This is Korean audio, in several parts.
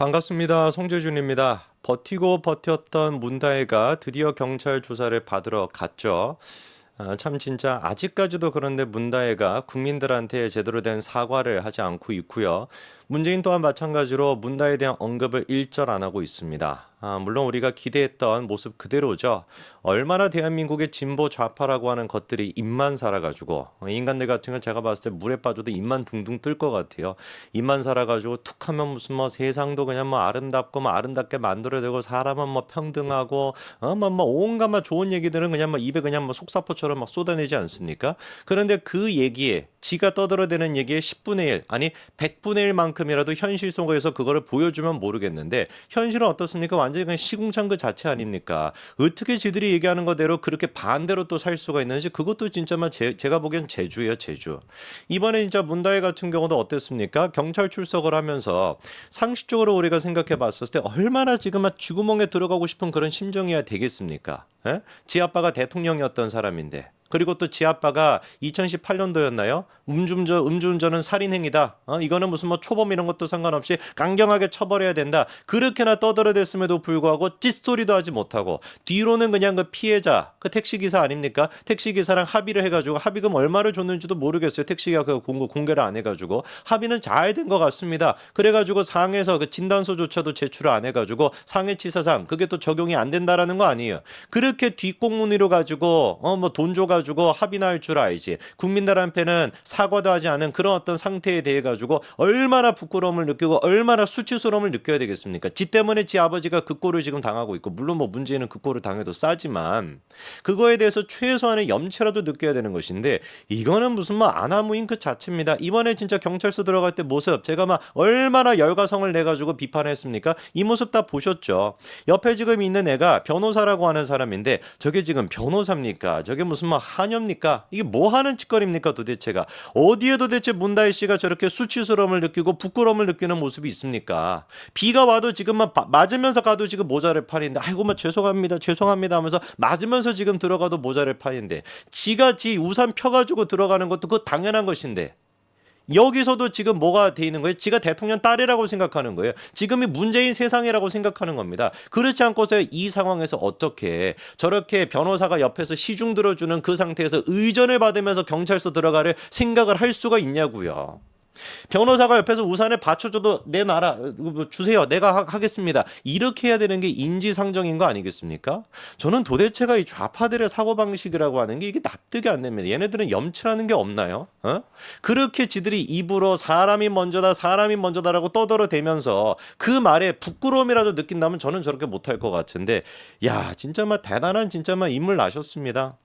반갑습니다. 송재준입니다. 버티고 버텼던 문다혜가 드디어 경찰 조사를 받으러 갔죠. 참 진짜 아직까지도 그런데 문다혜가 국민들한테 제대로 된 사과를 하지 않고 있고요. 문재인 또한 마찬가지로 문다혜에 대한 언급을 일절 안 하고 있습니다. 물론 우리가 기대했던 모습 그대로죠. 얼마나 대한민국의 진보 좌파라고 하는 것들이 입만 살아가지고 인간들 같은 건 제가 봤을 때 물에 빠져도 입만 둥둥 뜰 것 같아요. 입만 살아가지고 툭하면 무슨 뭐 세상도 그냥 뭐 아름답고 뭐 아름답게 만들어내고 사람은 뭐 평등하고 뭐 온갖 뭐 좋은 얘기들은 그냥 뭐 입에 그냥 뭐 속사포처럼 막 쏟아내지 않습니까? 그런데 그 얘기에 지가 떠들어대는 얘기의 10분의 1 아니 100분의 1만큼이라도 현실 속에서 그거를 보여주면 모르겠는데 현실은 어떻습니까? 완전히 그냥 시궁창 그 자체 아닙니까? 어떻게 지들이 얘기하는 거대로 그렇게 반대로 또 살 수가 있는지 그것도 진짜 제가 보기엔 제주예요, 제주. 이번에 진짜 문다혜 같은 경우도 어땠습니까? 경찰 출석을 하면서 상식적으로 우리가 생각해 봤을 때 얼마나 지금 막 쥐구멍에 들어가고 싶은 그런 심정이야 되겠습니까? 에? 지 아빠가 대통령이었던 사람인데 그리고 또 지 아빠가 2018년도였나요? 음주운전은 살인행위다. 이거는 무슨 뭐 초범 이런 것도 상관없이 강경하게 처벌해야 된다. 그렇게나 떠들어댔음에도 불구하고 찌소리도 하지 못하고 뒤로는 그냥 그 피해자, 그 택시기사 아닙니까? 택시기사랑 합의를 해가지고 합의금 얼마를 줬는지도 모르겠어요. 택시가 그 공개를 안 해가지고 합의는 잘 된 것 같습니다. 그래가지고 상해서 그 진단서조차도 제출을 안 해가지고 상해치사상 그게 또 적용이 안 된다라는 거 아니에요. 그렇게 뒷공문으로 가지고 뭐 돈 줘가지고 합의나 할 줄 알지. 국민들한테는 사과도 하지 않은 그런 어떤 상태에 대해 가지고 얼마나 부끄러움을 느끼고 얼마나 수치스러움을 느껴야 되겠습니까? 지 때문에 지 아버지가 그 꼴을 지금 당하고 있고 물론 뭐 문재인은 그 꼴을 당해도 싸지만 그거에 대해서 최소한의 염치라도 느껴야 되는 것인데 이거는 무슨 뭐 아나무인 그 자체입니다. 이번에 진짜 경찰서 들어갈 때 모습 제가 막 얼마나 열과성을 내 가지고 비판했습니까? 이 모습 다 보셨죠. 옆에 지금 있는 애가 변호사라고 하는 사람인데 저게 지금 변호사입니까? 저게 무슨 뭐 한여입니까? 이게 뭐 하는 짓거리입니까 도대체가? 어디에 도대체 문다혜 씨가 저렇게 수치스러움을 느끼고 부끄러움을 느끼는 모습이 있습니까? 비가 와도 지금 막 맞으면서 가도 지금 모자를 파는데 아이고 뭐 죄송합니다 하면서 맞으면서 지금 들어가도 모자를 파는데 지가 지 우산 펴가지고 들어가는 것도 그거 당연한 것인데 여기서도 지금 뭐가 돼 있는 거예요? 지가 대통령 딸이라고 생각하는 거예요. 지금이 문재인 세상이라고 생각하는 겁니다. 그렇지 않고서 이 상황에서 어떻게 저렇게 변호사가 옆에서 시중 들어주는 그 상태에서 의전을 받으면서 경찰서 들어가를 생각을 할 수가 있냐고요. 변호사가 옆에서 우산을 받쳐줘도 내놔라 주세요 내가 하겠습니다 이렇게 해야 되는 게 인지상정인 거 아니겠습니까? 저는 도대체가 이 좌파들의 사고방식이라고 하는 게 이게 납득이 안 됩니다. 얘네들은 염치라는 게 없나요? 그렇게 지들이 입으로 사람이 먼저다라고 떠들어대면서 그 말에 부끄러움이라도 느낀다면 저는 저렇게 못할 것 같은데 야 진짜 막 대단한 진짜 막 인물 나셨습니다.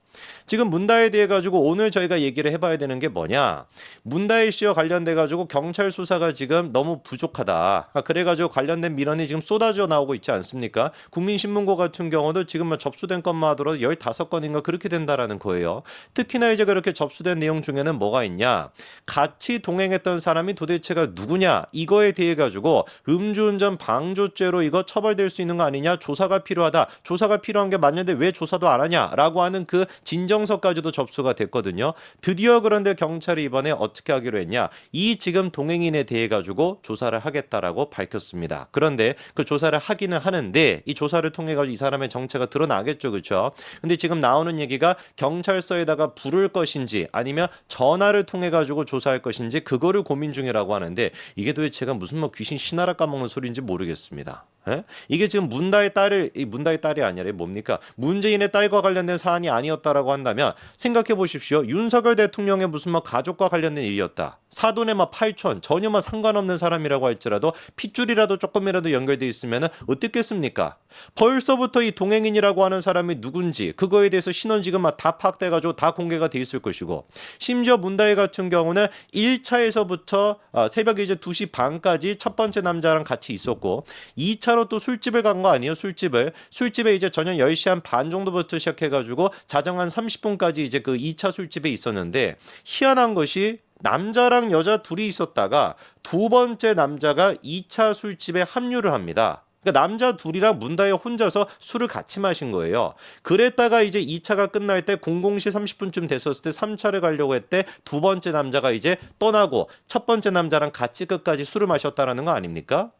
지금 문다혜에 대해 가지고 오늘 저희가 얘기를 해봐야 되는 게 뭐냐 문다혜 씨와 관련돼 가지고 경찰 수사가 지금 너무 부족하다. 그래가지고 관련된 민원이 지금 쏟아져 나오고 있지 않습니까? 국민신문고 같은 경우도 지금 접수된 것만 하더라도 15건인가 그렇게 된다라는 거예요. 특히나 이제 그렇게 접수된 내용 중에는 뭐가 있냐 같이 동행했던 사람이 도대체가 누구냐 이거에 대해 가지고 음주운전 방조죄로 이거 처벌될 수 있는 거 아니냐 조사가 필요하다. 조사가 필요한 게 맞는데 왜 조사도 안 하냐라고 하는 그 진정서까지도 접수가 됐거든요. 드디어 그런데 경찰이 이번에 어떻게 하기로 했냐 이 지금 동행인에 대해 가지고 조사를 하겠다라고 밝혔습니다. 그런데 그 조사를 하기는 하는데 이 조사를 통해 가지고 이 사람의 정체가 드러나겠죠. 그렇죠? 근데 지금 나오는 얘기가 경찰서에다가 부를 것인지 아니면 전화를 통해 가지고 조사할 것인지 그거를 고민 중이라고 하는데 이게 도대체가 무슨 뭐 귀신 신하라 까먹는 소리인지 모르겠습니다. 에? 이게 지금 문다혜 딸이 아니라 뭡니까? 문재인의 딸과 관련된 사안이 아니었다라고 한다면 생각해 보십시오. 윤석열 대통령의 무슨 뭐 가족과 관련된 일이었다. 사돈의 막 8촌 전혀 뭐 상관없는 사람이라고 할지라도 핏줄이라도 조금이라도 연결돼 있으면 어떻겠습니까? 벌써부터 이 동행인이라고 하는 사람이 누군지 그거에 대해서 신원 지금 막 다 파악돼가지고 다 공개가 돼 있을 것이고 심지어 문다혜 같은 경우는 1차에서부터 새벽 이제 2시 반까지 첫 번째 남자랑 같이 있었고 2차로 또 술집을 간 거 아니에요? 술집에 이제 저녁 10시 한 반 정도부터 시작해가지고 자정 한 30분까지 이제 그 2차 술집에 있었는데 희한한 것이 남자랑 여자 둘이 있었다가 두 번째 남자가 2차 술집에 합류를 합니다. 그러니까 남자 둘이랑 문다혜 혼자서 술을 같이 마신 거예요. 그랬다가 이제 2차가 끝날 때 00시 30분쯤 됐었을 때 3차를 가려고 했대 두 번째 남자가 이제 떠나고 첫 번째 남자랑 같이 끝까지 술을 마셨다라는 거 아닙니까?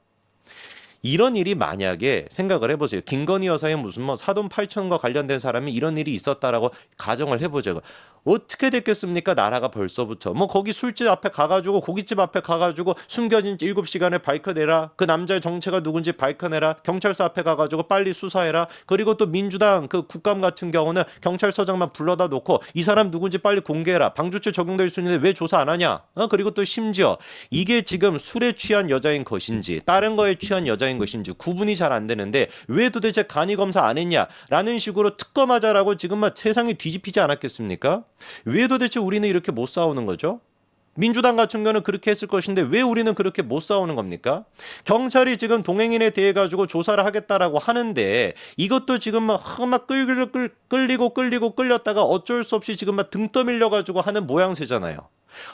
이런 일이 만약에 생각을 해보세요. 김건희 여사의 무슨 뭐 사돈 팔촌과 관련된 사람이 이런 일이 있었다라고 가정을 해보죠. 어떻게 됐겠습니까? 나라가 벌써부터 뭐 거기 술집 앞에 가가지고 고깃집 앞에 가가지고 숨겨진 7시간을 밝혀내라. 그 남자의 정체가 누군지 밝혀내라. 경찰서 앞에 가가지고 빨리 수사해라. 그리고 또 민주당 그 국감 같은 경우는 경찰서장만 불러다 놓고 이 사람 누군지 빨리 공개해라. 방조죄 적용될 수 있는데 왜 조사 안 하냐? 그리고 또 심지어 이게 지금 술에 취한 여자인 것인지 다른 거에 취한 여자인 것인지 구분이 잘 안 되는데 왜 도대체 간이 검사 안 했냐라는 식으로 특검하자라고 지금 막 세상이 뒤집히지 않았겠습니까? 왜 도대체 우리는 이렇게 못 싸우는 거죠? 민주당 같은 경우는 그렇게 했을 것인데 왜 우리는 그렇게 못 싸우는 겁니까? 경찰이 지금 동행인에 대해 가지고 조사를 하겠다라고 하는데 이것도 지금 막 끌리고 끌렸다가 어쩔 수 없이 지금 막 등 떠밀려 가지고 하는 모양새잖아요.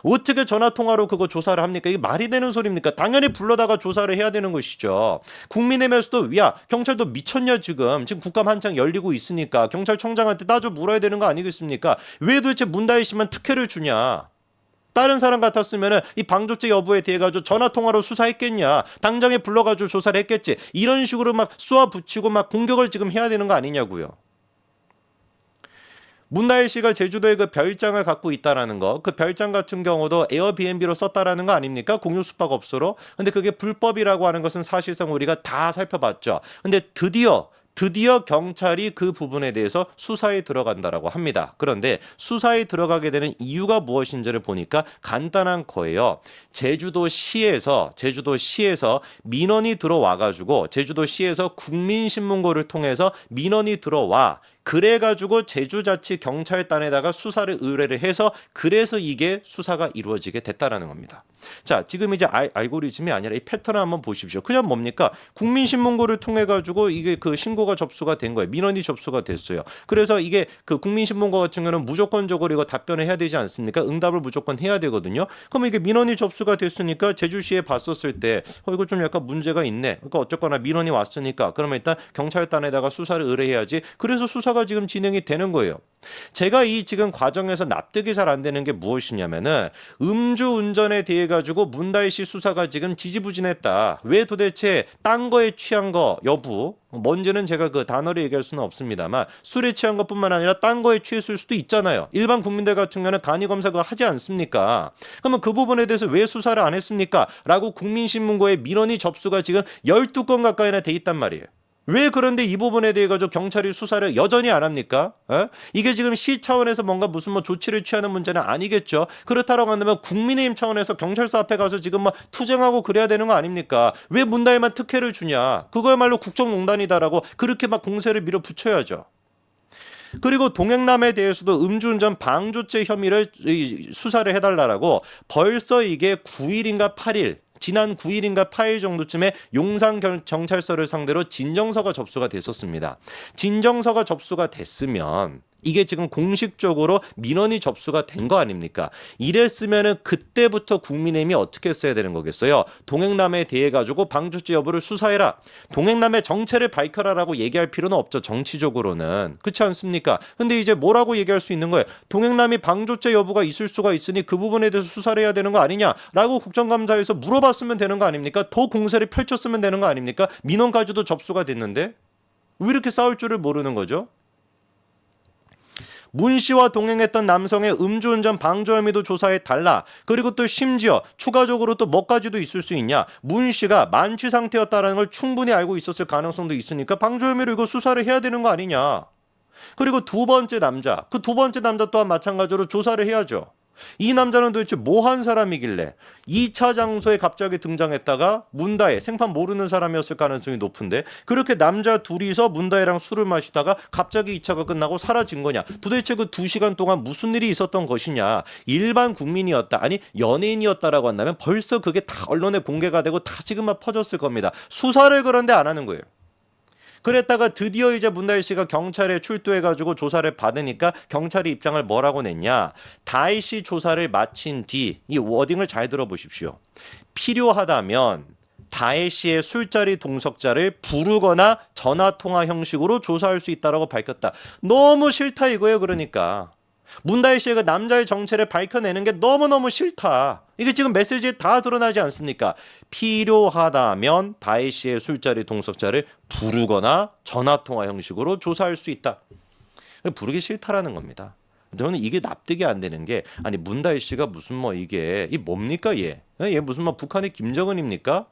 어떻게 전화통화로 그거 조사를 합니까? 이게 말이 되는 소리입니까? 당연히 불러다가 조사를 해야 되는 것이죠. 국민의힘에서도 야 경찰도 미쳤냐 지금 국감 한창 열리고 있으니까 경찰청장한테 따져 물어야 되는 거 아니겠습니까? 왜 도대체 문다혜 씨만 특혜를 주냐? 다른 사람 같았으면 이 방조죄 여부에 대해 가지고 전화통화로 수사했겠냐? 당장에 불러가지고 조사를 했겠지. 이런 식으로 막 쏘아붙이고 막 공격을 지금 해야 되는 거 아니냐고요. 문다혜 씨가 제주도에 그 별장을 갖고 있다라는 거, 그 별장 같은 경우도 에어비앤비로 썼다라는 거 아닙니까? 공유 숙박업소로. 근데 그게 불법이라고 하는 것은 사실상 우리가 다 살펴봤죠. 근데 드디어 경찰이 그 부분에 대해서 수사에 들어간다라고 합니다. 그런데 수사에 들어가게 되는 이유가 무엇인지를 보니까 간단한 거예요. 제주도시에서 민원이 들어와가지고 제주도시에서 국민신문고를 통해서 민원이 들어와 그래가지고 제주자치경찰단에다가 수사를 의뢰를 해서 그래서 이게 수사가 이루어지게 됐다라는 겁니다. 자, 지금 이제 알고리즘이 아니라 이 패턴을 한번 보십시오. 그냥 뭡니까? 국민신문고를 통해 가지고 이게 그 신고가 접수가 된 거예요. 민원이 접수가 됐어요. 그래서 이게 그 국민신문고 같은 경우는 무조건적으로 이거 답변을 해야 되지 않습니까? 응답을 무조건 해야 되거든요. 그럼 이게 민원이 접수가 됐으니까 제주시에 봤었을 때 이거 좀 약간 문제가 있네. 그러니까 어쨌거나 민원이 왔으니까 그러면 일단 경찰단에다가 수사를 의뢰해야지. 그래서 수사가 지금 진행이 되는 거예요. 제가 이 지금 과정에서 납득이 잘 안 되는 게 무엇이냐면은 음주운전에 대해 가지고 문다혜 씨 수사가 지금 지지부진했다. 왜 도대체 딴 거에 취한 거 여부 뭔지는 제가 그 단어를 얘기할 수는 없습니다만 술에 취한 것뿐만 아니라 딴 거에 취했을 수도 있잖아요. 일반 국민들 같은 경우는 간이 검사 그거 하지 않습니까? 그러면 그 부분에 대해서 왜 수사를 안 했습니까? 라고 국민신문고에 민원이 접수가 지금 12건 가까이나 돼 있단 말이에요. 왜 그런데 이 부분에 대해 가지고 경찰이 수사를 여전히 안 합니까? 이게 지금 시 차원에서 뭔가 무슨 뭐 조치를 취하는 문제는 아니겠죠. 그렇다고 한다면 국민의힘 차원에서 경찰서 앞에 가서 지금 막 투쟁하고 그래야 되는 거 아닙니까? 왜 문다혜만 특혜를 주냐? 그거야말로 국정농단이다라고 그렇게 막 공세를 밀어붙여야죠. 그리고 동행남에 대해서도 음주운전 방조죄 혐의를 수사를 해달라고 벌써 이게 9일인가 8일 지난 9일인가 8일 정도쯤에 용산 경찰서를 상대로 진정서가 접수가 됐었습니다. 진정서가 접수가 됐으면 이게 지금 공식적으로 민원이 접수가 된 거 아닙니까? 이랬으면은 그때부터 국민의힘이 어떻게 했어야 되는 거겠어요? 동행남에 대해 가지고 방조죄 여부를 수사해라. 동행남의 정체를 밝혀라라고 얘기할 필요는 없죠. 정치적으로는. 그렇지 않습니까? 근데 이제 뭐라고 얘기할 수 있는 거예요? 동행남이 방조죄 여부가 있을 수가 있으니 그 부분에 대해서 수사를 해야 되는 거 아니냐라고 국정감사에서 물어봤으면 되는 거 아닙니까? 더 공세를 펼쳤으면 되는 거 아닙니까? 민원까지도 접수가 됐는데 왜 이렇게 싸울 줄을 모르는 거죠? 문 씨와 동행했던 남성의 음주운전 방조 혐의도 조사해 달라. 그리고 또 심지어 추가적으로 또 뭐까지도 있을 수 있냐. 문 씨가 만취 상태였다는 걸 충분히 알고 있었을 가능성도 있으니까 방조 혐의로 이거 수사를 해야 되는 거 아니냐. 그리고 두 번째 남자. 그 두 번째 남자 또한 마찬가지로 조사를 해야죠. 이 남자는 도대체 뭐 한 사람이길래 2차 장소에 갑자기 등장했다가 문다혜 생판 모르는 사람이었을 가능성이 높은데 그렇게 남자 둘이서 문다혜랑 술을 마시다가 갑자기 2차가 끝나고 사라진 거냐. 도대체 그 2시간 동안 무슨 일이 있었던 것이냐. 일반 국민이었다 아니 연예인이었다라고 한다면 벌써 그게 다 언론에 공개가 되고 다 지금 막 퍼졌을 겁니다. 수사를 그런데 안 하는 거예요. 그랬다가 드디어 이제 문다혜 씨가 경찰에 출두해가지고 조사를 받으니까 경찰이 입장을 뭐라고 냈냐. 다혜 씨 조사를 마친 뒤 이 워딩을 잘 들어보십시오. 필요하다면 다혜 씨의 술자리 동석자를 부르거나 전화통화 형식으로 조사할 수 있다라고 밝혔다. 너무 싫다 이거예요. 그러니까. 문다혜 씨가 남자의 정체를 밝혀내는 게 너무너무 싫다. 이게 지금 메시지에 다 드러나지 않습니까? 필요하다면 다혜 씨의 술자리 동석자를 부르거나 전화통화 형식으로 조사할 수 있다. 부르기 싫다라는 겁니다. 저는 이게 납득이 안 되는 게, 아니 문다혜 씨가 무슨 뭐 이게 이 뭡니까 얘? 얘 무슨 뭐 북한의 김정은입니까?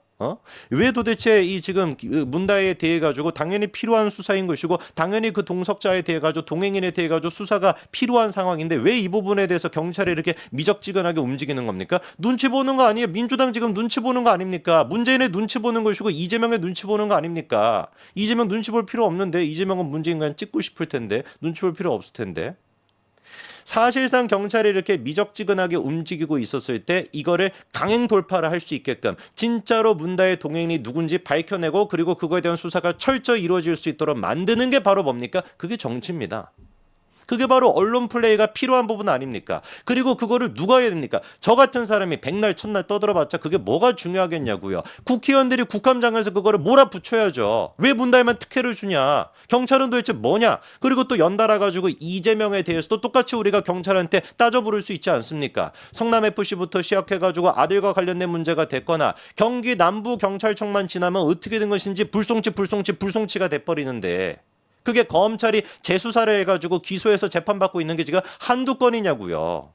왜 도대체 이 지금 문다혜에 대해 가지고 당연히 필요한 수사인 것이고 당연히 그 동석자에 대해 가지고 동행인에 대해 가지고 수사가 필요한 상황인데 왜 이 부분에 대해서 경찰이 이렇게 미적지근하게 움직이는 겁니까? 눈치 보는 거 아니에요? 민주당 지금 눈치 보는 거 아닙니까? 문재인의 눈치 보는 것이고 이재명의 눈치 보는 거 아닙니까? 이재명 눈치 볼 필요 없는데, 이재명은 문재인 그냥 찍고 싶을 텐데, 눈치 볼 필요 없을 텐데. 사실상 경찰이 이렇게 미적지근하게 움직이고 있었을 때 이거를 강행 돌파를 할 수 있게끔 진짜로 문다혜 동행인이 누군지 밝혀내고 그리고 그거에 대한 수사가 철저히 이루어질 수 있도록 만드는 게 바로 뭡니까? 그게 정치입니다. 그게 바로 언론 플레이가 필요한 부분 아닙니까? 그리고 그거를 누가 해야 됩니까? 저 같은 사람이 백날 첫날 떠들어봤자 그게 뭐가 중요하겠냐고요. 국회의원들이 국감장에서 그거를 몰아붙여야죠. 왜 문다혜만 특혜를 주냐? 경찰은 도대체 뭐냐? 그리고 또 연달아 가지고 이재명에 대해서도 똑같이 우리가 경찰한테 따져 부를 수 있지 않습니까? 성남FC부터 시작해가지고 아들과 관련된 문제가 됐거나 경기 남부경찰청만 지나면 어떻게 된 것인지 불송치가 돼버리는데, 그게 검찰이 재수사를 해가지고 기소해서 재판받고 있는 게 지금 한두 건이냐고요.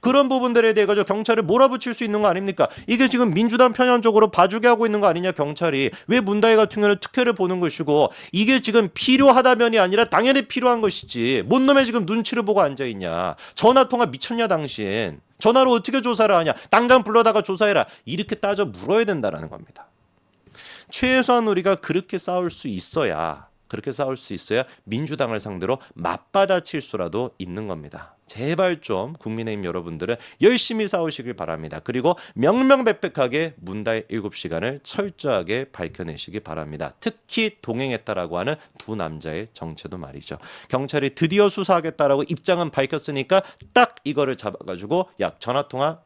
그런 부분들에 대해 가지고 경찰을 몰아붙일 수 있는 거 아닙니까? 이게 지금 민주당 편향적으로 봐주게 하고 있는 거 아니냐, 경찰이. 왜 문다혜 같은 경우는 특혜를 보는 것이고, 이게 지금 필요하다면이 아니라 당연히 필요한 것이지. 뭔 놈의 지금 눈치를 보고 앉아있냐. 전화통화 미쳤냐 당신. 전화로 어떻게 조사를 하냐. 당장 불러다가 조사해라. 이렇게 따져 물어야 된다는 겁니다. 최소한 우리가 그렇게 싸울 수 있어야 민주당을 상대로 맞받아칠 수라도 있는 겁니다. 제발 좀 국민의힘 여러분들은 열심히 싸우시길 바랍니다. 그리고 명명백백하게 문다혜 7시간을 철저하게 밝혀내시기 바랍니다. 특히 동행했다라고 하는 두 남자의 정체도 말이죠. 경찰이 드디어 수사하겠다라고 입장은 밝혔으니까 딱 이거를 잡아가지고, 야 전화통화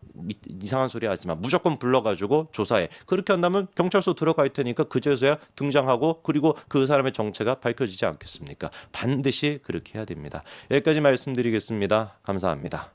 이상한 소리 하지 마, 무조건 불러가지고 조사해. 그렇게 한다면 경찰서 들어갈 테니까 그제서야 등장하고 그리고 그 사람의 정체가 밝혀지지 않겠습니까? 반드시 그렇게 해야 됩니다. 여기까지 말씀드리겠습니다. 감사합니다.